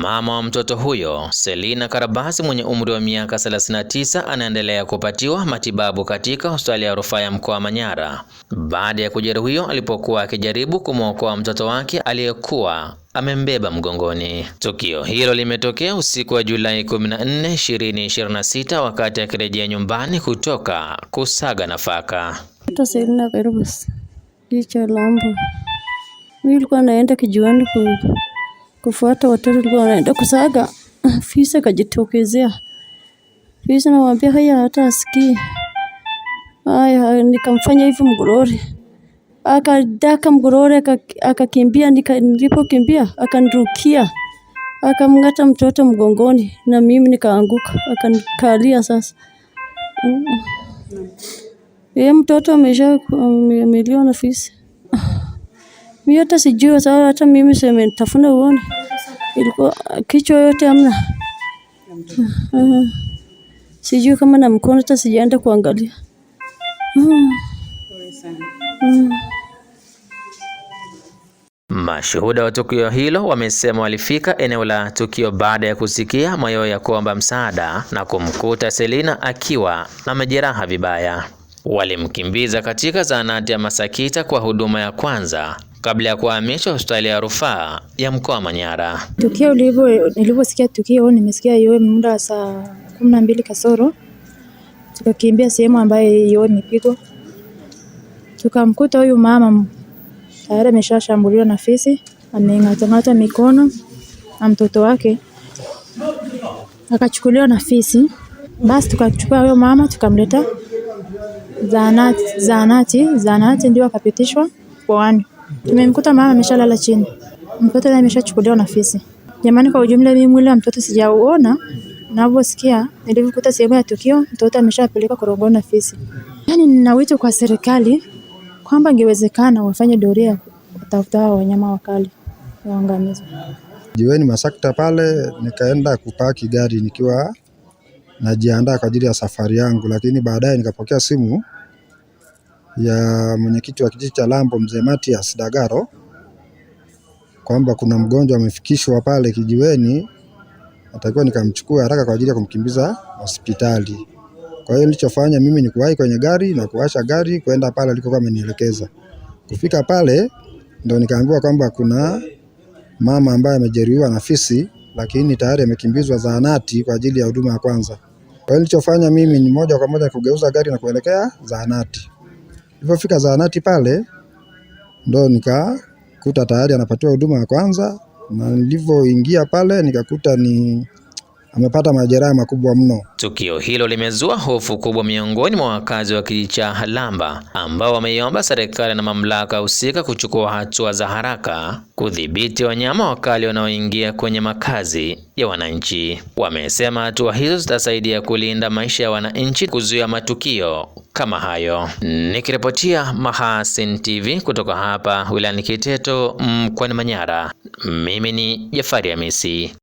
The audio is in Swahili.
Mama wa mtoto huyo, Selina Karabasi mwenye umri wa miaka 39 anaendelea kupatiwa matibabu katika hospitali ya rufaa ya mkoa wa Manyara baada ya kujeruhiwa alipokuwa akijaribu kumwokoa mtoto wake aliyekuwa amembeba mgongoni. Tukio hilo limetokea usiku wa Julai 14, 2026 wakati akirejea nyumbani kutoka kusaga nafaka. Selina Karabasi licha lambo. Mimi nilikuwa naenda kijiweni kufuata watoto, nilikuwa naenda kusaga. Fisa kajitokezea. Fisa namwambia haya hata asikii. Haya nikamfanya hivi mgorori. Akadaka mgorori akakimbia, nilipokimbia akanirukia. Akamngata mtoto mgongoni na mimi nikaanguka. Akanikalia sasa. Mtoto ameliwa na fisa. Mimi hata sijui sawa, hata mimi sema nitafuna uone. Ilikuwa kichwa yote hamna. Sijui kama na mkono, hata sijaenda kuangalia. Mashuhuda wa tukio hilo wamesema walifika eneo la tukio baada ya kusikia mayowe ya kuomba msaada na kumkuta Selina akiwa na majeraha vibaya. Walimkimbiza katika zahanati ya Masakita kwa huduma ya kwanza kabla ya kuhamishwa hospitali ya rufaa ya mkoa wa Manyara. Tukio niliposikia tukio, nimesikia yowe muda wa saa 12 kasoro. Tukakimbia sehemu ambayo yowe imepigwa. Tukamkuta huyu mama tayari ameshashambuliwa na fisi, ameng'ata mikono na mtoto wake akachukuliwa na fisi. Basi tukachukua huyo mama tukamleta zahanati ndio akapitishwa kwani. Tumemkuta mama ameshalala chini. Mtoto naye ameshachukuliwa na fisi. Jamani, kwa ujumla mimi mwili wa mtoto sijauona. Ninavyosikia nilivyokuta sehemu ya tukio, mtoto ameshapelekwa Korogoni na fisi. Yaani nina wito kwa serikali kwamba ingewezekana wafanye doria kutafuta wanyama wakali waangamizwe. Jiweni Masakita pale nikaenda kupaki gari nikiwa najiandaa kwa ajili ya safari yangu, lakini baadaye nikapokea simu ya mwenyekiti wa kijiji cha Lambo Mzee Matias Dagaro kwamba kuna mgonjwa amefikishwa pale kijiweni, natakiwa nikamchukua haraka kwa ajili ya kumkimbiza hospitali. Kwa hiyo nilichofanya mimi ni kuwahi kwenye gari na kuwasha gari kwenda pale alikokuwa amenielekeza. Kufika pale ndo nikaambiwa kwamba kuna mama ambaye amejeruhiwa na fisi, lakini tayari amekimbizwa zahanati kwa ajili ya huduma ya kwanza. Kwa hiyo nilichofanya mimi ni moja kwa moja kugeuza gari na kuelekea zahanati. Nilipofika zahanati pale ndo nikakuta tayari anapatiwa huduma ya kwanza, na nilivyoingia pale nikakuta amepata majeraha makubwa mno. Tukio hilo limezua hofu kubwa miongoni mwa wakazi wa kijiji cha Lamba ambao wameiomba serikali na mamlaka husika kuchukua hatua za haraka kudhibiti wanyama wakali wanaoingia kwenye makazi ya wananchi. Wamesema hatua hizo zitasaidia kulinda maisha ya wananchi, kuzuia matukio kama hayo. Nikiripotia Mahasin TV kutoka hapa wilayani Kiteto mkoani Manyara, mimi ni Jafari Hamisi.